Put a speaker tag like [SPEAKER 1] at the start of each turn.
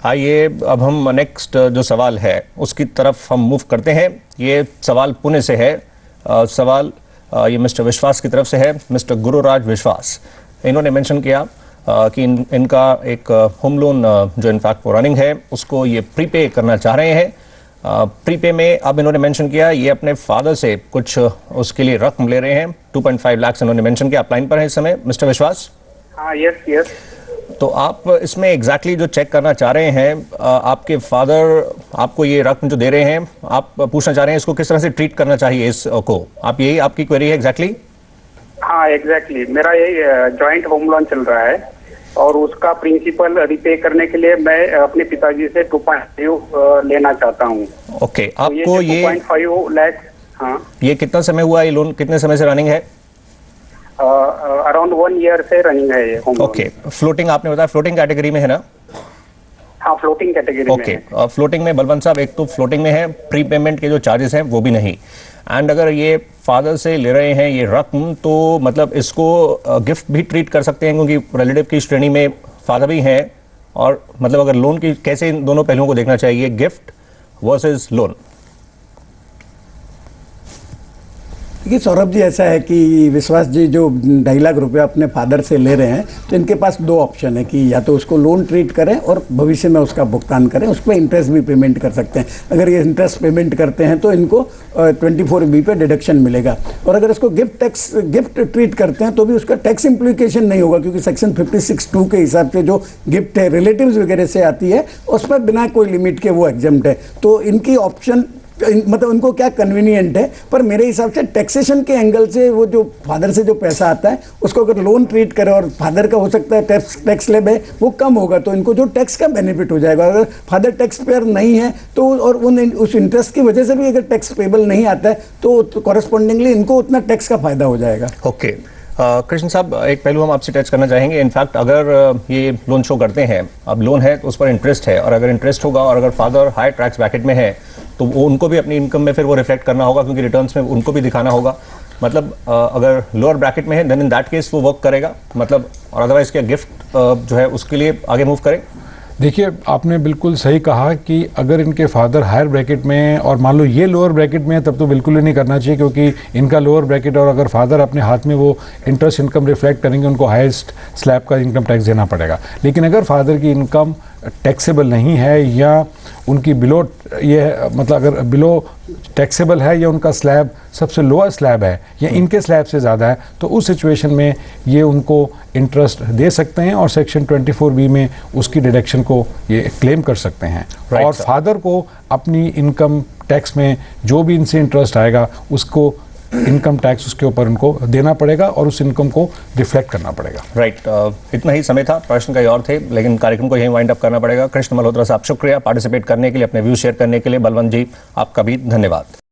[SPEAKER 1] आइए अब हम नेक्स्ट जो सवाल है उसकी तरफ हम मूव करते हैं। ये सवाल पुणे से है। सवाल ये मिस्टर विश्वास की तरफ से है, मिस्टर गुरुराज विश्वास। इन्होंने मेंशन किया कि इनका एक होम लोन जो इनफैक्ट वो रनिंग है उसको ये प्रीपे करना चाह रहे हैं। प्रीपे में अब इन्होंने मेंशन किया ये अपने फादर से कुछ उसके लिए रकम ले रहे हैं। 2.5 लाख इन्होंने मेंशन किया। आप लाइन पर है इस समय मिस्टर विश्वास?
[SPEAKER 2] हाँ, यस।
[SPEAKER 1] तो आप इसमें एग्जैक्टली जो चेक करना चाह रहे हैं, आपके फादर आपको ये रकम जो दे रहे हैं, आप पूछना चाह रहे हैं इसको किस तरह से ट्रीट करना चाहिए इसको, आप यही आपकी क्वेरी है एग्जैक्टली?
[SPEAKER 2] हाँ, एग्जैक्टली। मेरा यही जॉइंट होम लोन चल रहा है और उसका प्रिंसिपल रिपे करने के लिए मैं अपने पिताजी से 2.5 लेना चाहता हूँ।
[SPEAKER 1] ओके,
[SPEAKER 2] तो
[SPEAKER 1] आपको ये
[SPEAKER 2] 2.5 लाख। हाँ,
[SPEAKER 1] ये कितना समय हुआ, ये लोन कितने समय से रनिंग है?
[SPEAKER 2] अराउंड 1 ईयर से रनिंग है ये होम लोन।
[SPEAKER 1] ओके, फ्लोटिंग आपने बताया, फ्लोटिंग कैटेगरी में है ना?
[SPEAKER 2] हाँ, फ्लोटिंग कैटेगरी में
[SPEAKER 1] ओके, फ्लोटिंग में बलवंत साहब एक तो फ्लोटिंग में है, प्री पेमेंट के जो चार्जेस हैं वो भी नहीं, एंड अगर ये फादर से ले रहे हैं ये रकम तो मतलब इसको गिफ्ट भी ट्रीट कर सकते हैं क्योंकि रिलेटिव की श्रेणी में फादर भी हैं। और मतलब अगर लोन की कैसे इन दोनों पहलुओं को देखना चाहिए, गिफ्ट वर्सेस लोन?
[SPEAKER 3] देखिए सौरभ जी, ऐसा है कि विश्वास जी जो 2.5 लाख रुपया अपने फादर से ले रहे हैं तो इनके पास 2 ऑप्शन है कि या तो उसको लोन ट्रीट करें और भविष्य में उसका भुगतान करें, उस पर इंटरेस्ट भी पेमेंट कर सकते हैं। अगर ये इंटरेस्ट पेमेंट करते हैं तो इनको 24B पे डिडक्शन मिलेगा। और अगर इसको गिफ्ट ट्रीट करते हैं तो भी उसका टैक्स इम्प्लीकेशन नहीं होगा क्योंकि सेक्शन 56(2) के हिसाब से जो गिफ्ट है रिलेटिव्स वगैरह से आती है उस पर बिना कोई लिमिट के वो एग्जम्प्ट है। तो इनकी ऑप्शन मतलब उनको क्या कन्वीनियंट है, पर मेरे हिसाब से टैक्सेशन के एंगल से वो जो फादर से जो पैसा आता है उसको अगर लोन ट्रीट करे और फादर का हो सकता है टैक्स स्लैब है वो कम होगा तो इनको जो टैक्स का बेनिफिट हो जाएगा। अगर फादर टैक्स पेयर नहीं है तो और उस इंटरेस्ट की वजह से भी अगर टैक्स पेबल नहीं आता है तो कॉरेस्पॉन्डिंगली इनको उतना टैक्स का फायदा हो जाएगा।
[SPEAKER 1] ओके, कृष्ण साहब एक पहलू हम आपसे टच करना चाहेंगे। इनफैक्ट अगर ये लोन शो करते हैं, अब लोन है तो उस पर इंटरेस्ट है, और अगर इंटरेस्ट होगा और अगर फादर हाई टैक्स ब्रैकेट में है तो वो उनको भी अपनी इनकम में फिर वो रिफ्लेक्ट करना होगा क्योंकि रिटर्न्स में उनको भी दिखाना होगा। मतलब अगर लोअर ब्रैकेट में है देन इन दैट केस वो वर्क करेगा मतलब, और अदरवाइज क्या गिफ्ट जो है उसके लिए आगे मूव करें?
[SPEAKER 4] देखिए, आपने बिल्कुल सही कहा कि अगर इनके फादर हायर ब्रैकेट में हैं और मान लो ये लोअर ब्रैकेट में है तब तो बिल्कुल ही नहीं करना चाहिए क्योंकि इनका लोअर ब्रैकेट, और अगर फादर अपने हाथ में वो इंटरेस्ट इनकम रिफ्लेक्ट करेंगे उनको हाईएस्ट स्लैब का इनकम टैक्स देना पड़ेगा। लेकिन अगर फादर की इनकम टैक्सेबल नहीं है या उनकी बिलो ये मतलब अगर बिलो टैक्सेबल है या उनका स्लैब सबसे लोअर स्लैब है या इनके स्लैब से ज़्यादा है तो उस सिचुएशन में ये उनको इंटरेस्ट दे सकते हैं और सेक्शन 24B में उसकी डिडक्शन को ये क्लेम कर सकते हैं। और फादर को अपनी इनकम टैक्स में जो भी इनसे इंटरेस्ट आएगा उसको इनकम टैक्स उसके ऊपर उनको देना पड़ेगा और उस इनकम को रिफ्लेक्ट करना पड़ेगा।
[SPEAKER 1] राइट, इतना ही समय था, प्रश्न कई और थे लेकिन कार्यक्रम को यहीं वाइंड अप करना पड़ेगा। कृष्ण मल्होत्रा साहब शुक्रिया पार्टिसिपेट करने के लिए, अपने व्यू शेयर करने के लिए। बलवंत जी आपका भी धन्यवाद।